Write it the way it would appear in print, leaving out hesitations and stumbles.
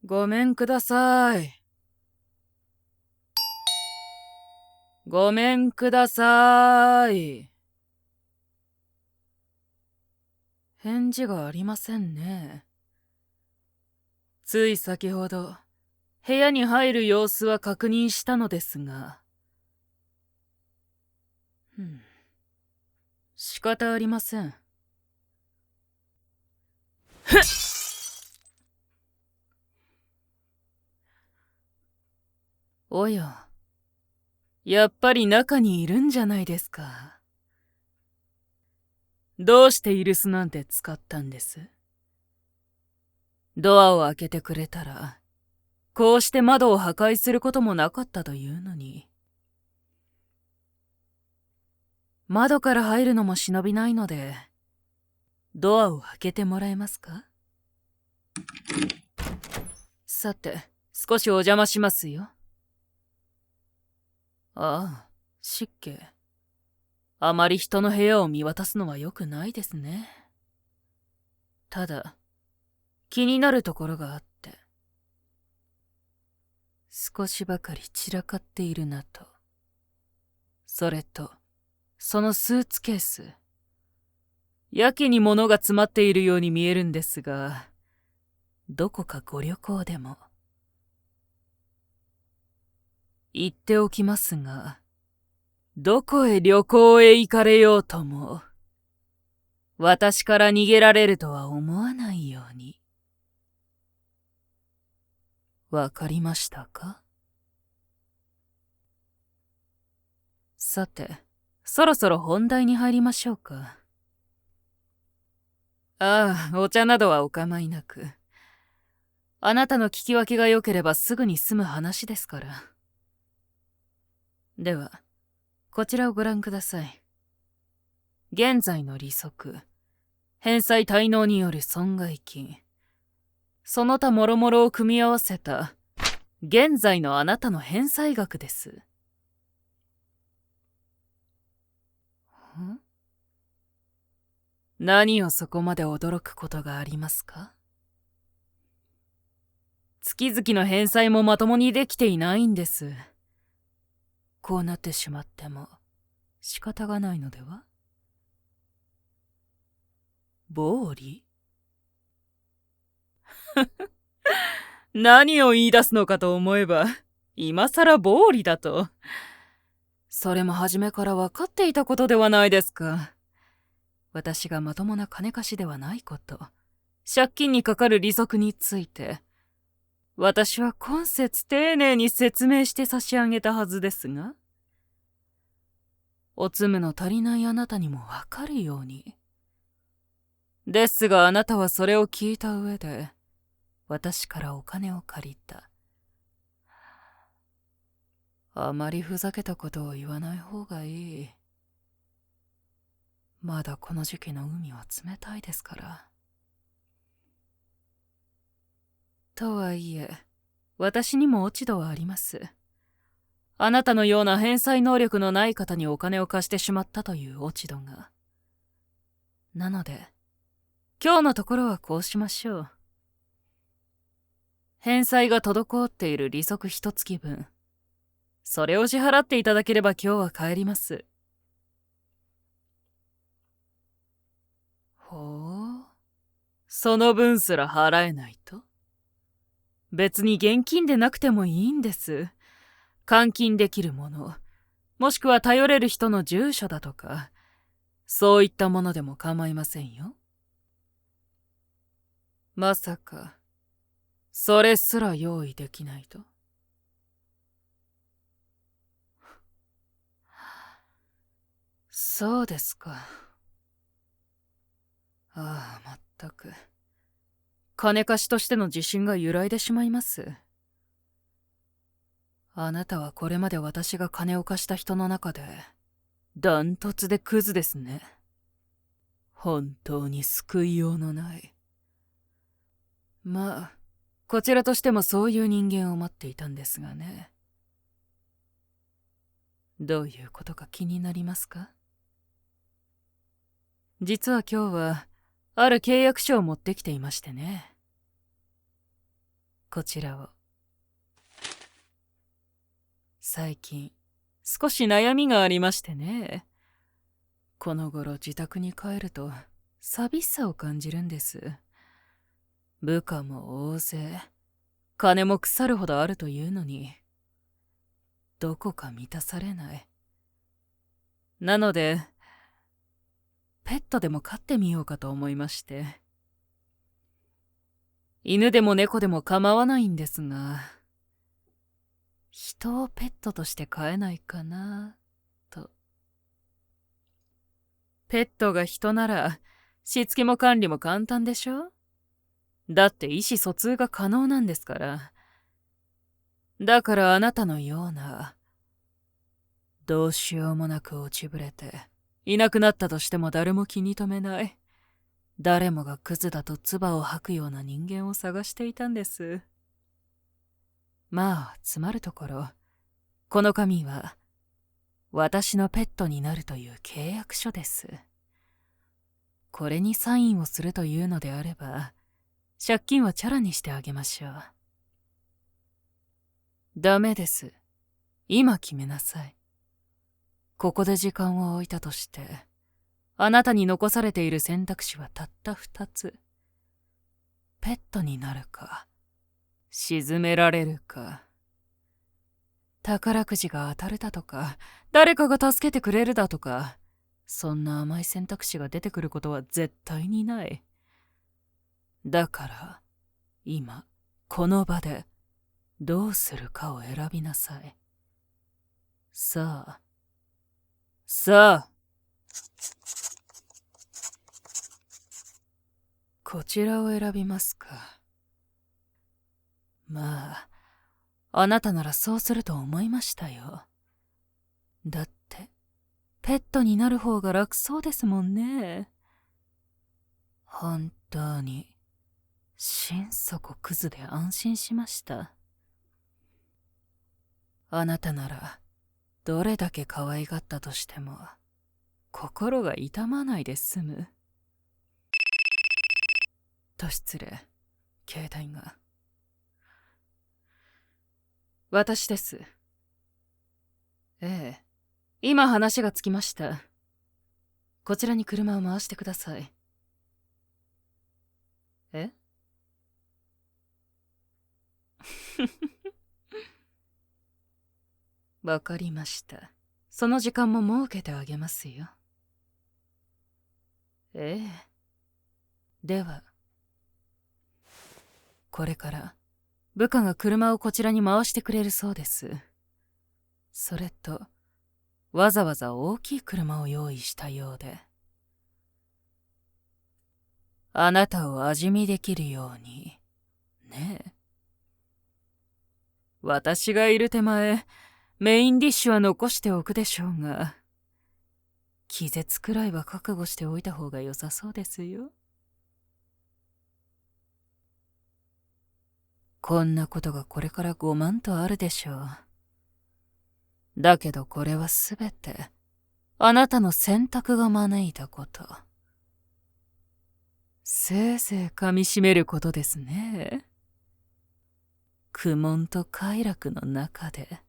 ごめんください。ごめんください。返事がありませんね。つい先ほど、部屋に入る様子は確認したのですが。仕方ありません。ふっ！おや、やっぱり中にいるんじゃないですか。どうしてイルスなんて使ったんです？ドアを開けてくれたら、こうして窓を破壊することもなかったというのに。窓から入るのも忍びないので、ドアを開けてもらえますか？さて、少しお邪魔しますよ。ああ、失敬。あまり人の部屋を見渡すのは良くないですね。ただ、気になるところがあって。少しばかり散らかっているなと。それと、そのスーツケース。やけに物が詰まっているように見えるんですが、どこかご旅行でも。言っておきますが、どこへ旅行へ行かれようとも、私から逃げられるとは思わないように。わかりましたか？さて、そろそろ本題に入りましょうか。ああ、お茶などはお構いなく。あなたの聞き分けが良ければすぐに済む話ですから。では、こちらをご覧ください。現在の利息、返済滞納による損害金、その他諸々を組み合わせた、現在のあなたの返済額です。何をそこまで驚くことがありますか？月々の返済もまともにできていないんです。こうなってしまっても仕方がないのでは？暴利？何を言い出すのかと思えば、今さら暴利だと。それも初めから分かっていたことではないですか。私がまともな金貸しではないこと、借金にかかる利息について、私は今節丁寧に説明して差し上げたはずですが、おつむの足りないあなたにもわかるように。ですがあなたはそれを聞いた上で、私からお金を借りた。あまりふざけたことを言わない方がいい。まだこの時期の海は冷たいですから。とはいえ、私にも落ち度はあります。あなたのような返済能力のない方にお金を貸してしまったという落ち度が。なので、今日のところはこうしましょう。返済が滞っている利息一月分。それを支払っていただければ今日は帰ります。ほう。その分すら払えないと？別に現金でなくてもいいんです。換金できるもの、もしくは頼れる人の住所だとか、そういったものでも構いませんよ。まさか、それすら用意できないと？そうですか。ああ、まったく。金貸しとしての自信が揺らいでしまいます。あなたはこれまで私が金を貸した人の中で、ダントツでクズですね。本当に救いようのない。まあ、こちらとしてもそういう人間を待っていたんですがね。どういうことか気になりますか？実は今日は、ある契約書を持ってきていましてね。こちらを。最近、少し悩みがありましてね。この頃自宅に帰ると、寂しさを感じるんです。部下も大勢、金も腐るほどあるというのに、どこか満たされない。なので、ペットでも飼ってみようかと思いまして。犬でも猫でも構わないんですが、人をペットとして飼えないかな、と。ペットが人なら、しつけも管理も簡単でしょ？だって意思疎通が可能なんですから。だからあなたのような、どうしようもなく落ちぶれて、いなくなったとしても誰も気に留めない。誰もがクズだと唾を吐くような人間を探していたんです。まあ、つまるところ、この紙は、私のペットになるという契約書です。これにサインをするというのであれば、借金はチャラにしてあげましょう。ダメです。今決めなさい。ここで時間を置いたとして、あなたに残されている選択肢はたった2つ。ペットになるか、沈められるか。宝くじが当たるだとか、誰かが助けてくれるだとか、そんな甘い選択肢が出てくることは絶対にない。だから、今、この場で、どうするかを選びなさい。さあ、さあ。こちらを選びますか。まあ、あなたならそうすると思いましたよ。だって、ペットになる方が楽そうですもんね。本当に、心底クズで安心しました。あなたなら、どれだけ可愛がったとしても、心が痛まないで済む。と失礼、携帯が。私です。ええ、今話がつきました。こちらに車を回してください。え？わかりました。その時間も設けてあげますよ。ええ。では、これから部下が車をこちらに回してくれるそうです。それと、わざわざ大きい車を用意したようで。あなたを味見できるように、ねえ。私がいる手前、メインディッシュは残しておくでしょうが、気絶くらいは覚悟しておいた方が良さそうですよ。こんなことがこれから5万とあるでしょう。だけどこれはすべて、あなたの選択が招いたこと。せいぜい噛み締めることですね。苦悶と快楽の中で。